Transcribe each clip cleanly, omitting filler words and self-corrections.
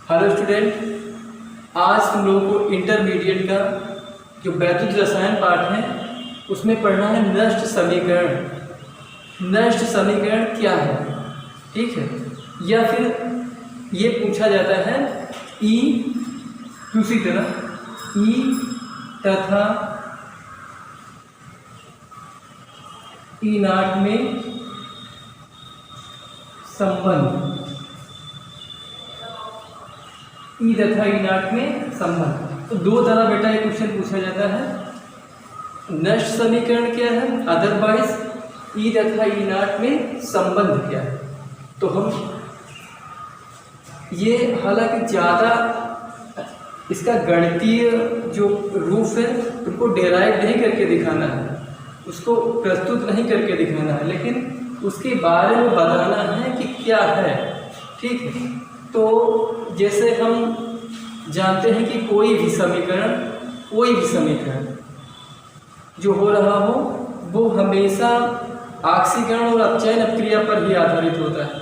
Hello student, आज हम लोगों को इंटरमीडिएट का जो वैद्युत रसायन पाठ है उसमें पढ़ना है नष्ट समीकरण। नष्ट समीकरण क्या है, ठीक है। या फिर ये पूछा जाता है ई, दूसरी तरह ई तथा ई नाट में संबंध, ई तथा ई नाट में संबंध। तो दो तरह बेटा ये क्वेश्चन पूछा जाता है। नष्ट समीकरण क्या है, अदरवाइज ई तथा ई नाट में संबंध क्या है। तो हम ये हालांकि ज़्यादा इसका गणितीय जो रूप है उनको डेराइव नहीं करके दिखाना है, उसको प्रस्तुत नहीं करके दिखाना है, लेकिन उसके बारे में बताना है कि क्या है, ठीक है। तो जैसे हम जानते हैं कि कोई भी समीकरण जो हो रहा हो वो हमेशा ऑक्सीकरण और अपचयन अपक्रिया पर ही आधारित होता है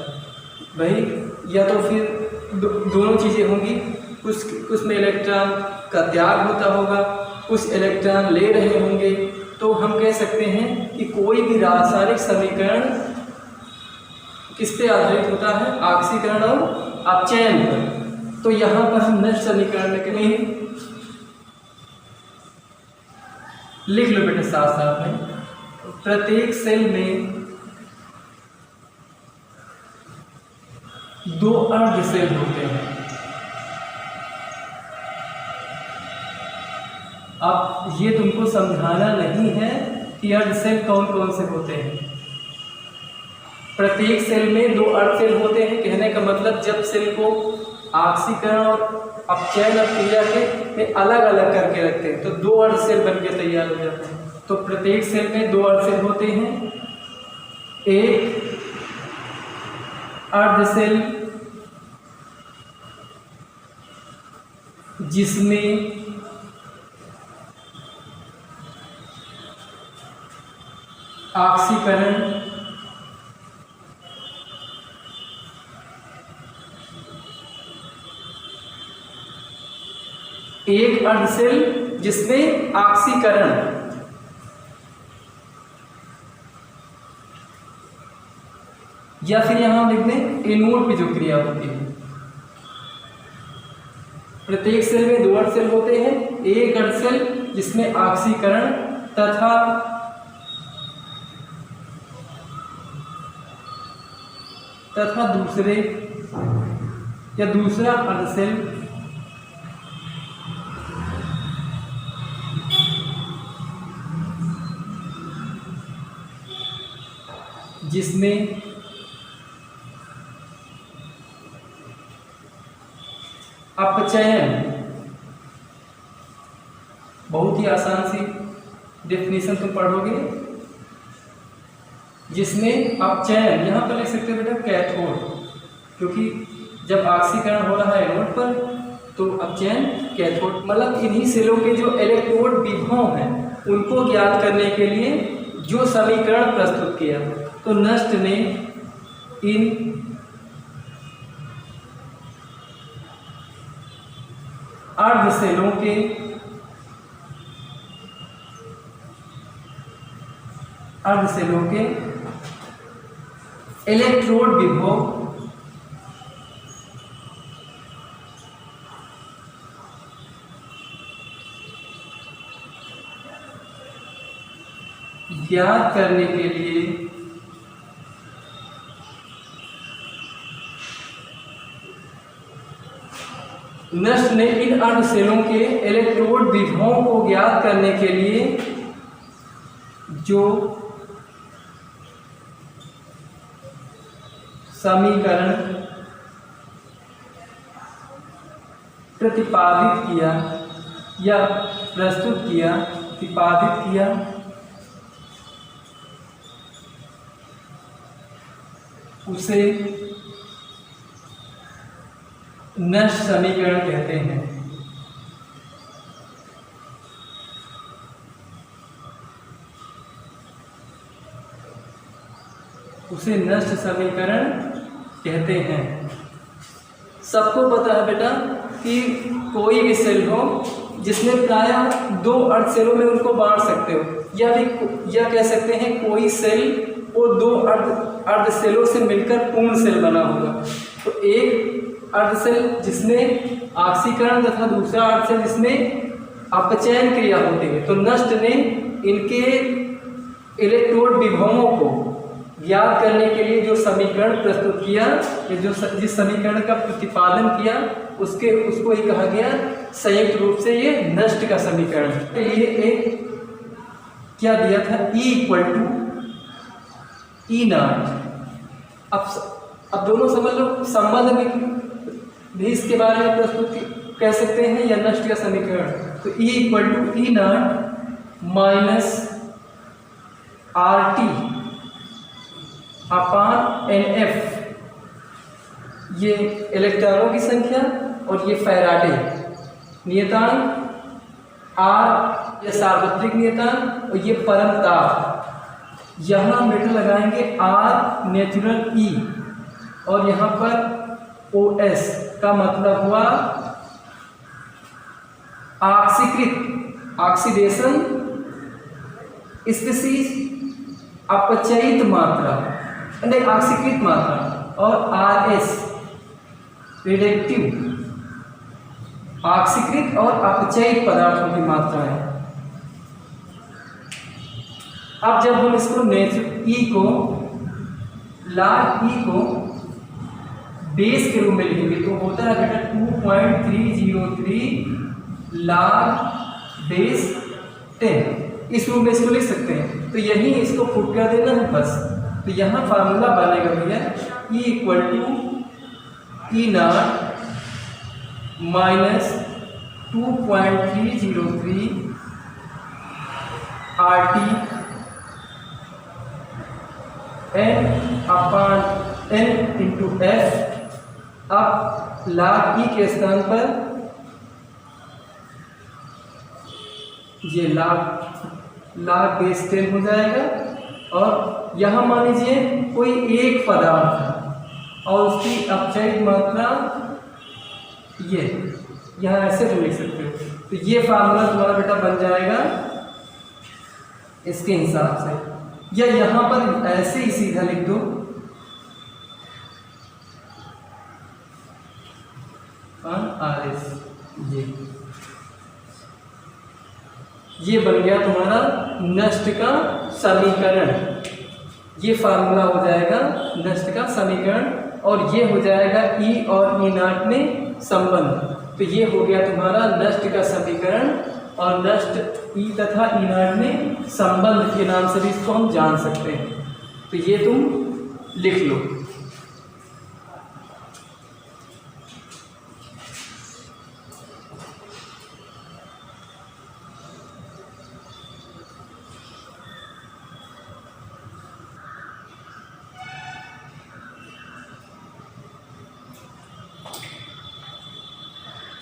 भाई। या तो फिर दोनों चीज़ें होंगी, कुछ में इलेक्ट्रॉन का त्याग होता होगा, कुछ इलेक्ट्रॉन ले रहे होंगे। तो हम कह सकते हैं कि कोई भी रासायनिक समीकरण किस पे आधारित होता है, ऑक्सीकरण और अपचयन पर। तो यहाँ पर हम नष्ट समीकरण के लिए लिख लो बेटे साथ साथ में, प्रत्येक सेल में दो अर्ध सेल होते हैं। अब ये तुमको समझाना नहीं है कि अर्ध सेल कौन कौन से होते हैं। प्रत्येक सेल में दो अर्ध सेल होते हैं, कहने का मतलब जब सेल को ऑक्सीकरण और अपचयन अपक्रिया में अलग अलग करके रखते हैं तो दो अर्ध सेल बनके तैयार हो जाते हैं। तो प्रत्येक सेल में दो अर्ध सेल होते हैं। एक अर्ध सेल जिसमें ऑक्सीकरण एक अर्ध सेल जिसमें ऑक्सीकरण या फिर यहां लिख दें एनोड पे जो क्रिया होती है। प्रत्येक सेल में दो अर्ध सेल होते हैं, एक अर्ध सेल जिसमें ऑक्सीकरण तथा दूसरा अर्ध सेल जिसमें अपचयन, बहुत ही आसान सी डेफिनेशन तुम पढ़ोगे, जिसमें अपचयन यहां पर लिख सकते हो बेटा कैथोड, क्योंकि जब ऑक्सीकरण हो रहा है एनोड पर तो अपचयन कैथोड। मतलब इन्हीं सेलों के जो इलेक्ट्रोड विभव हैं उनको ज्ञात करने के लिए जो समीकरण प्रस्तुत किया। तो नष्ट ने इन अर्ध सेलों के इलेक्ट्रोड विभव ज्ञात करने के लिए नष्ट ने इन अर्ध सेलों के इलेक्ट्रोड विभवों को ज्ञात करने के लिए जो समीकरण प्रतिपादित किया या प्रस्तुत किया, प्रतिपादित किया, उसे नष्ट समीकरण कहते हैं। उसे नष्ट समीकरण कहते हैं। सबको पता है बेटा कि कोई भी सेल हो जिसमें प्रायः 2 अर्ध सेलों में उनको बांट सकते हो, या कह सकते हैं कोई सेल वो 2 अर्ध सेलों से मिलकर पूर्ण सेल बना होगा। तो एक अर्ध सेल जिसमें ऑक्सीकरण तथा दूसरा अर्ध सेल जिसमें अपचयन क्रिया होती है। तो नष्ट ने इनके इलेक्ट्रोड विभवों को ज्ञात करने के लिए जो समीकरण प्रस्तुत किया, जिस समीकरण का प्रतिपादन किया उसको ही कहा गया संयुक्त रूप से ये नष्ट का समीकरण। तो ये एक क्या दिया था, E=E0। अब दोनों समझ लो, संबंध भी इसके बारे में प्रस्तुत कह सकते हैं या नष्ट का समीकरण। तो E=E0 -RT अपान NF, ये इलेक्ट्रॉनों की संख्या और ये फैराडे नियतांक, R ये सार्वत्रिक नियतांक और ये परमताप। यहाँ मीटर लगाएंगे R नेचुरल E और यहाँ पर OS का मतलब हुआ ऑक्सीकृत ऑक्सीडेशन स्पीसीज अपचयित मात्रा, नहीं ऑक्सीकृत मात्रा, और RS रिडक्टिव ऑक्सीकृत और अपचयित पदार्थों की मात्रा है। अब जब हम इसको log E को बेस के रूप में लिखेंगे तो होता है बेटा 2.303 log बेस 10, इस रूप में इसको लिख सकते हैं। तो यही इसको फुट कर देना है बस। तो यहाँ फार्मूला बनेगा भैया E=E0 -2.303 RT N into F। अब log E के स्थान पर ये log बेस 10 हो जाएगा। और यहाँ मान लीजिए कोई एक पदार्थ है और उसकी अपचयित मात्रा ये, यहाँ ऐसे तो लिख सकते हो। तो ये फार्मूला तुम्हारा बेटा बन जाएगा इसके हिसाब से, या यहाँ पर ऐसे ही सीधा लिख दो RS। ये बन गया तुम्हारा नष्ट का समीकरण। ये फार्मूला हो जाएगा नष्ट का समीकरण और ये हो जाएगा E और E0 में संबंध। तो ये हो गया तुम्हारा नष्ट का समीकरण और नष्ट E तथा E0 में संबंध के नाम से भी इसको हम जान सकते हैं। तो ये तुम लिख लो।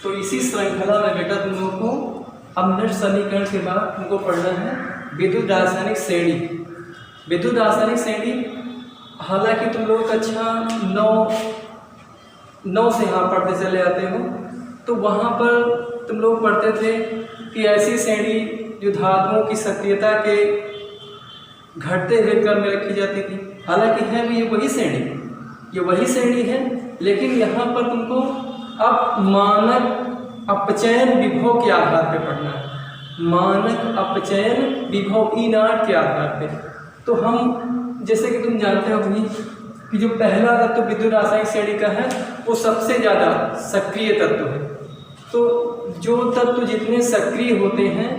तो इसी श्रृंखला में बेटा तुम लोगों को अब नष्ट समीकरण के बाद तुमको पढ़ना है विद्युत रासायनिक श्रेणी। विद्युत रासायनिक श्रेणी हालांकि तुम लोग कक्षा 9 से यहाँ पढ़ते चले आते हो, तो वहाँ पर तुम लोग पढ़ते थे कि ऐसी श्रेणी जो धातुओं की सक्रियता के घटते हुए क्रम में रखी जाती थी। हालांकि है भी ये वही श्रेणी है, लेकिन यहाँ पर तुमको अब मानक अपचयन विभव के आधार पर पढ़ना है। मानक अपचयन विभव E0 के आधार पे। तो हम जैसे कि तुम जानते हो भाई कि जो पहला तत्व विद्युत रासायनिक श्रेणी का है वो सबसे ज़्यादा सक्रिय तत्व है। तो जो तत्व जितने सक्रिय होते हैं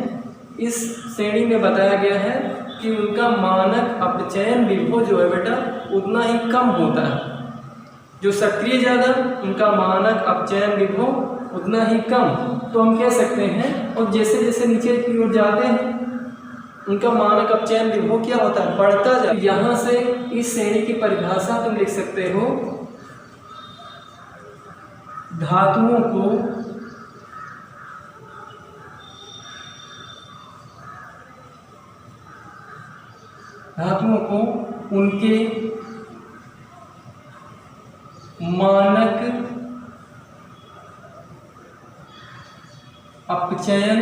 इस श्रेणी में बताया गया है कि उनका मानक अपचयन विभव जो है बेटा उतना ही कम होता है। जो सक्रिय ज़्यादा उनका मानक अपचयन विभव उतना ही कम। तो हम कह सकते हैं, और जैसे जैसे नीचे की ओर जाते हैं उनका मानक अपचयन विभव क्या होता है, बढ़ता जाता है। यहाँ से इस श्रेणी की परिभाषा तुम लिख सकते हो, धातुओं को उनके मानक अपचयन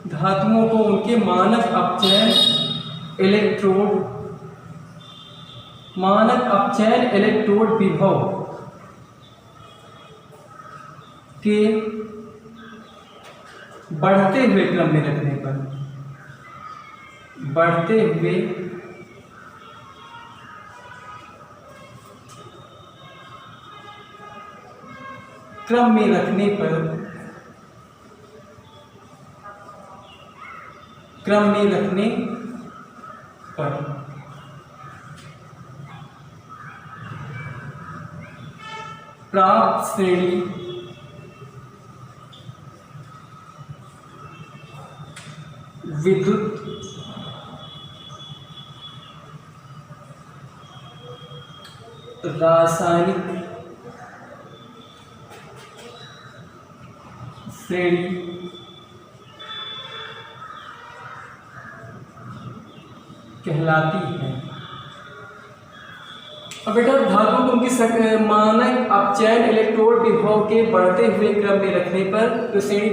धातुओं को उनके मानक अपचयन इलेक्ट्रोड विभव के बढ़ते हुए क्रम में रखने पर प्राप्त श्रेणी विद्युत रासायनिक श्रेणी कहलाती है। अब बेटा धातु को उनकी मानक अपचयन इलेक्ट्रोड विभव के बढ़ते हुए क्रम में रखने पर जो श्रेणी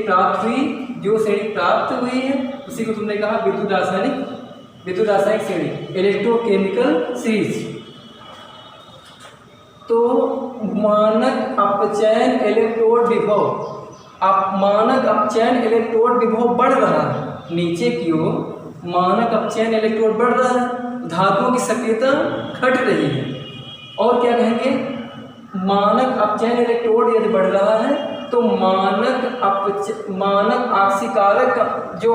प्राप्त हुई है उसी को तुमने कहा विद्युत रासायनिक श्रेणी, इलेक्ट्रोकेमिकल सीरीज। तो मानक अपचयन इलेक्ट्रोड विभव बढ़ रहा है नीचे की ओर, मानक अपचयन इलेक्ट्रोड बढ़ रहा है, धातुओं की सक्रियता घट रही है। और क्या कहेंगे, मानक अपचयन इलेक्ट्रोड यदि बढ़ रहा है तो मानक आक्सीकारक जो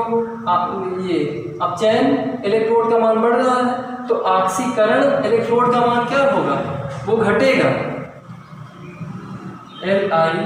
ये अपचयन इलेक्ट्रोड का मान बढ़ रहा है तो आक्सीकरण इलेक्ट्रोड का मान क्या होगा, वो घटेगा। LIKBASRCAMAMG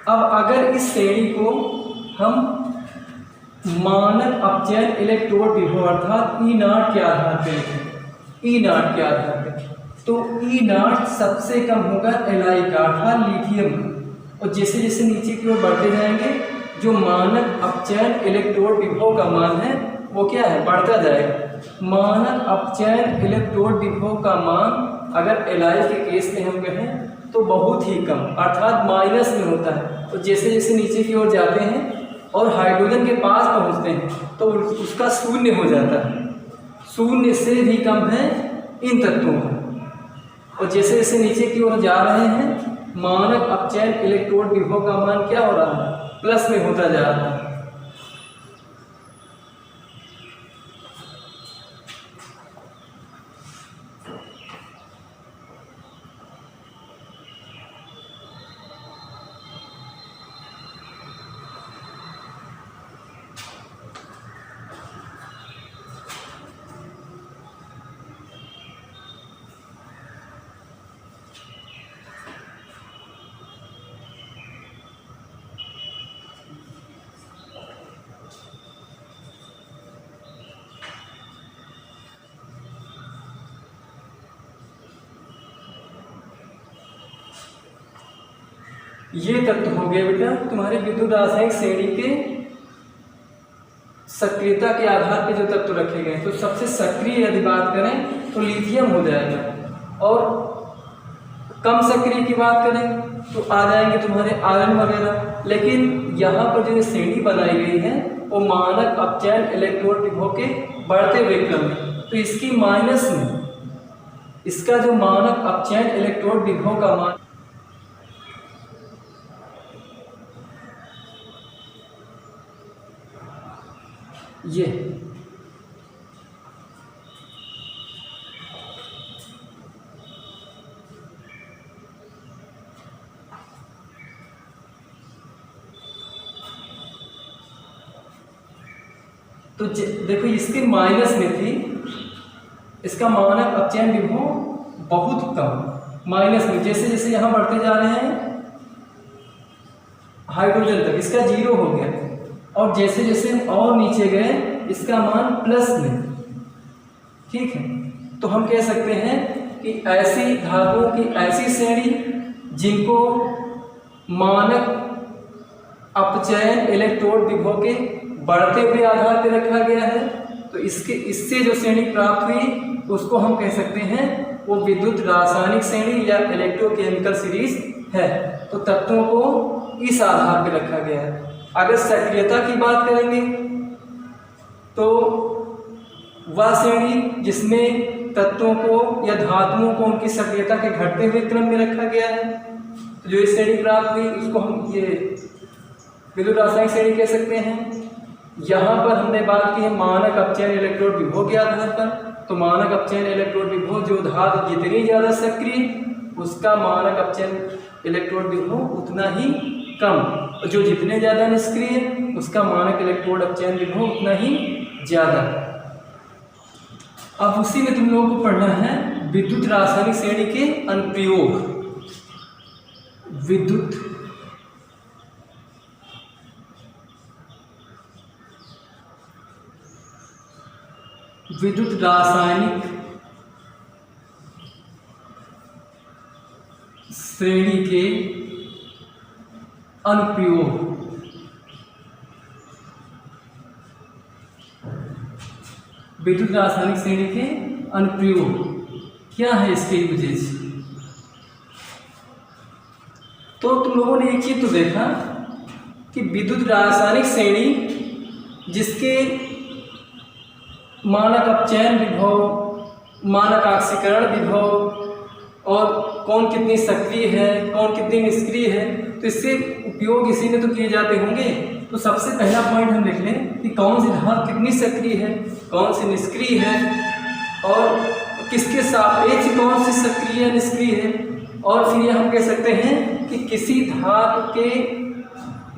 अब अगर इस श्रेणी को हम मानक अपचयन इलेक्ट्रोड विभव अर्थात E0 के आधार पर लिखें, तो E0 सबसे कम होगा Li का अर्थात लिथियम का, और जैसे जैसे नीचे की ओर बढ़ते जाएंगे जो मानक अपचयन इलेक्ट्रोड विभव का मान है वो क्या है, बढ़ता जाएगा। मानक अपचयन इलेक्ट्रोड विभव का मान अगर Li के केस में हम कहें तो बहुत ही कम अर्थात माइनस में होता है, और जैसे जैसे नीचे की ओर जाते हैं और हाइड्रोजन के पास पहुंचते हैं तो उसका शून्य हो जाता है, शून्य से भी कम है इन तत्वों का। और जैसे जैसे नीचे की ओर जा रहे हैं मानक अपचयन इलेक्ट्रोड विभव का मान क्या हो रहा है, प्लस में होता जा रहा है। ये तत्व हो गए बेटा तुम्हारे विद्युत रासायनिक श्रेणी के सक्रियता के आधार पर जो तत्व रखे गए। तो सबसे सक्रिय यदि बात करें तो लिथियम हो जाएगा, और कम सक्रिय की बात करें तो आ जाएंगे तुम्हारे आयरन वगैरह। लेकिन यहाँ पर जो श्रेणी बनाई गई है वो मानक अपचयन इलेक्ट्रोड विभव के बढ़ते हुए क्रम में, तो इसकी माइनस में इसका जो मानक अपचयन इलेक्ट्रोड विभव का मान ये तो देखो इसके माइनस में थी, इसका मानक अपचयन विभव बहुत कम माइनस में, जैसे जैसे यहाँ बढ़ते जा रहे हैं हाइड्रोजन तक इसका 0 हो गया, और जैसे जैसे हम और नीचे गए इसका मान प्लस में। ठीक है, तो हम कह सकते हैं कि ऐसी धातुओं की ऐसी श्रेणी जिनको मानक अपचयन इलेक्ट्रोड विभव के बढ़ते हुए आधार पर रखा गया है, तो इससे जो श्रेणी प्राप्त हुई उसको हम कह सकते हैं वो विद्युत रासायनिक श्रेणी या इलेक्ट्रोकेमिकल सीरीज है। तो तत्वों को इस आधार पर रखा गया है। अगर सक्रियता की बात करेंगे तो वह श्रेणी जिसमें तत्वों को या धातुओं को उनकी सक्रियता के घटते हुए क्रम में रखा गया है, तो जो इस श्रेणी प्राप्त हुई उसको हम ये विद्युत रासायनिक श्रेणी कह सकते हैं। यहाँ पर हमने बात की है मानक अपचयन इलेक्ट्रोड विभव के आधार पर, तो मानक अपचयन इलेक्ट्रोड विभव जो धातु जितनी ज़्यादा सक्रिय उसका मानक अपचयन इलेक्ट्रोड विभव उतना ही कम, जो जितने ज़्यादा निष्क्रिय उसका मानक इलेक्ट्रोड अपचयन विभव उतना ही ज़्यादा। अब उसी में तुम लोगों को पढ़ना है विद्युत रासायनिक श्रेणी के अनुप्रयोग। विद्युत रासायनिक श्रेणी के अनुप्रयोग। विद्युत रासायनिक श्रेणी के अनुप्रयोग क्या है, इसके यूजेज। तो तुम लोगों ने एक चीज तो देखा कि विद्युत रासायनिक श्रेणी जिसके मानक अपचयन विभव, मानक आक्सीकरण विभव और कौन कितनी सक्रिय है कौन कितनी निष्क्रिय है, तो इससे उपयोग इसी में तो किए जाते होंगे। तो सबसे पहला पॉइंट हम देख लें कि कौन सी धातु कितनी सक्रिय है कौन सी निष्क्रिय है और किसके सापेक्ष कौन सी सक्रिय है निष्क्रिय है। और फिर ये हम कह सकते हैं कि किसी धातु के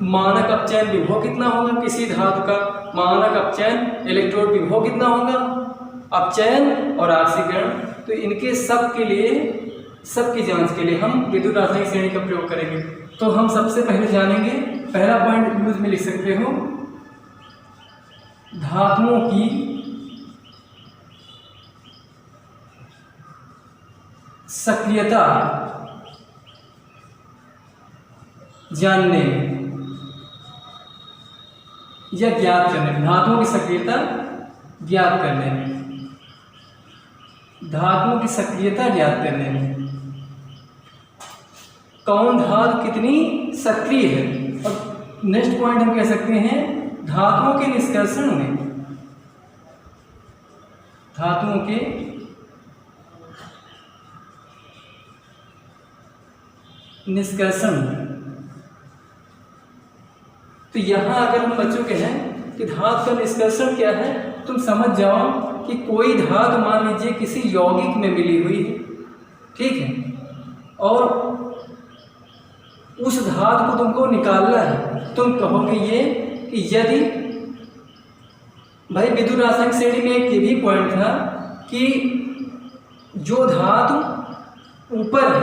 मानक अपचयन विभव कितना होगा, किसी धातु का मानक अपचयन इलेक्ट्रोड विभव कितना होगा, अपचयन और आक्सीकरण। तो इनके सब के लिए, सबकी जांच के लिए हम विद्युत रासायनिक श्रेणी का प्रयोग करेंगे। तो हम सबसे पहले जानेंगे, पहला पॉइंट यूज में लिख सकते हो, धातुओं की सक्रियता जानने या ज्ञात करने में, धातुओं की सक्रियता ज्ञात करने में, धातुओं की सक्रियता ज्ञात करने में कौन धातु कितनी सक्रिय है। और नेक्स्ट पॉइंट हम कह सकते हैं धातुओं के निष्कर्षण में, धातुओं के निष्कर्षण। तो यहां अगर हम बच्चों के हैं कि धातु का निष्कर्षण क्या है, तुम समझ जाओ कि कोई धातु मान लीजिए किसी यौगिक में मिली हुई है, ठीक है, और उस धातु को तुमको निकालना है। तुम कहोगे ये कि यदि भाई विद्युत रासायनिक श्रेणी में एक ये भी पॉइंट था कि जो धातु ऊपर है,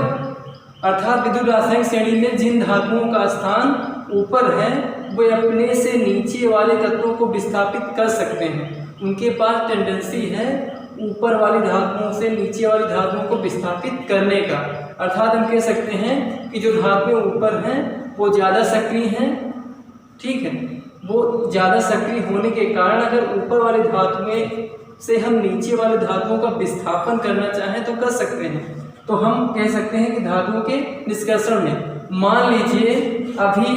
अर्थात विद्युत रासायनिक श्रेणी में जिन धातुओं का स्थान ऊपर है वे अपने से नीचे वाले तत्वों को विस्थापित कर सकते हैं। उनके पास टेंडेंसी है ऊपर वाली धातुओं से नीचे वाली धातुओं को विस्थापित करने का। अर्थात हम कह सकते हैं कि जो धातुएं ऊपर हैं वो ज़्यादा सक्रिय हैं, ठीक है, वो ज़्यादा सक्रिय होने के कारण अगर ऊपर वाली धातुएं से हम नीचे वाले धातुओं का विस्थापन करना चाहें तो कर सकते हैं। तो हम कह सकते हैं कि धातुओं के निष्कर्षण में मान लीजिए अभी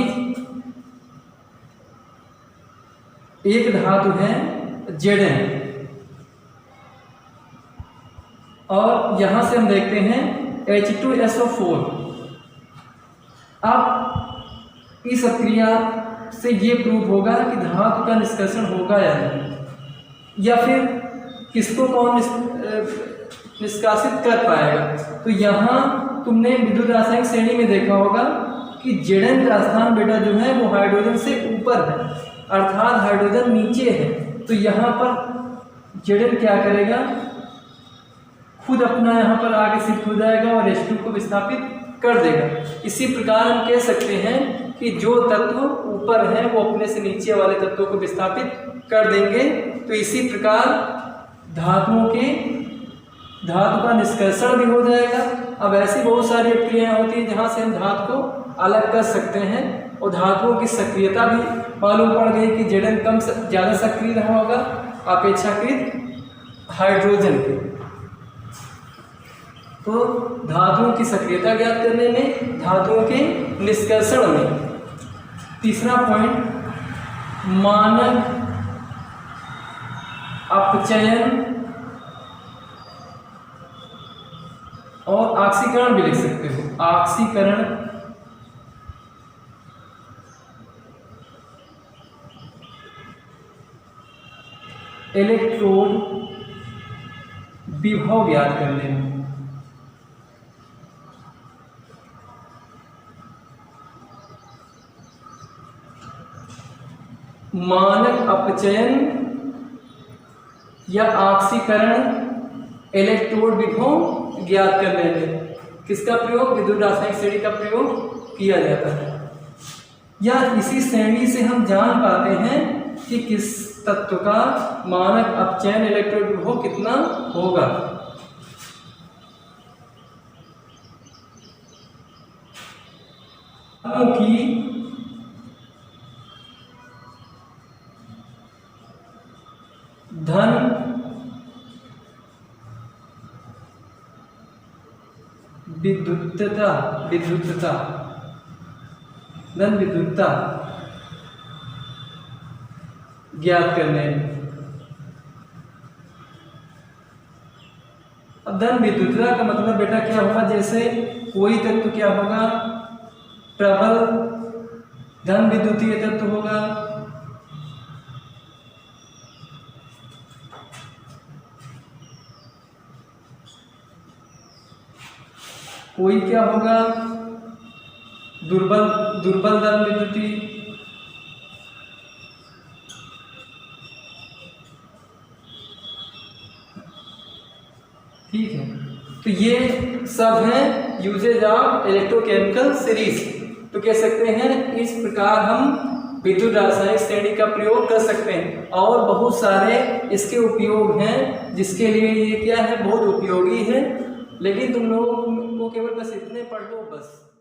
एक धातु है Zn और यहां से हम देखते हैं H2SO4। अब इस क्रिया से ये प्रूव होगा कि धातु का निष्कर्षण होगा या नहीं, या फिर किसको कौन निष्कासित कर पाएगा। तो यहाँ तुमने विद्युत रासायनिक श्रेणी में देखा होगा कि Zn का स्थान बेटा जो है वो हाइड्रोजन से ऊपर है, अर्थात हाइड्रोजन नीचे है। तो यहाँ पर Zn क्या करेगा, खुद अपना यहाँ पर आगे शिफ्ट हो जाएगा और H2 को विस्थापित कर देगा। इसी प्रकार हम कह सकते हैं कि जो तत्व ऊपर है वो अपने से नीचे वाले तत्वों को विस्थापित कर देंगे। तो इसी प्रकार धातु का निष्कर्षण भी हो जाएगा। अब ऐसी बहुत सारी क्रियाएं होती हैं जहाँ से हम धातु को अलग कर सकते हैं, और धातुओं की सक्रियता भी मालूम पड़ गई कि Zn कम ज़्यादा सक्रिय रहा होगा अपेक्षाकृत हाइड्रोजन के। तो धातुओं की सक्रियता ज्ञात करने में, धातुओं के निष्कर्षण में। तीसरा पॉइंट, मानक अपचयन और ऑक्सीकरण भी लिख सकते हो। ऑक्सीकरण इलेक्ट्रोड विभव ज्ञात करने में। मानक अपचयन या ऑक्सीकरण इलेक्ट्रोड विभव ज्ञात करने में किसका प्रयोग, विद्युत रासायनिक श्रेणी का प्रयोग किया जाता है। या इसी श्रेणी से हम जान पाते हैं कि किस तत्व का मानक अपचयन इलेक्ट्रोड विभव कितना होगा। की धन विद्युतता ज्ञात करने में। अब धन विद्युतता का मतलब बेटा क्या होगा, जैसे कोई तत्व क्या होगा, प्रबल धन विद्युतीय तत्व होगा, कोई क्या होगा, दुर्बल धन विद्युतीय, ठीक है। तो ये सब है यूजेज ऑफ इलेक्ट्रोकेमिकल सीरीज। तो कह सकते हैं इस प्रकार हम विद्युत रासायनिक श्रेणी का प्रयोग कर सकते हैं, और बहुत सारे इसके उपयोग हैं जिसके लिए ये क्या है, बहुत उपयोगी है। लेकिन तुम लोगों को केवल बस इतने पढ़ लो बस।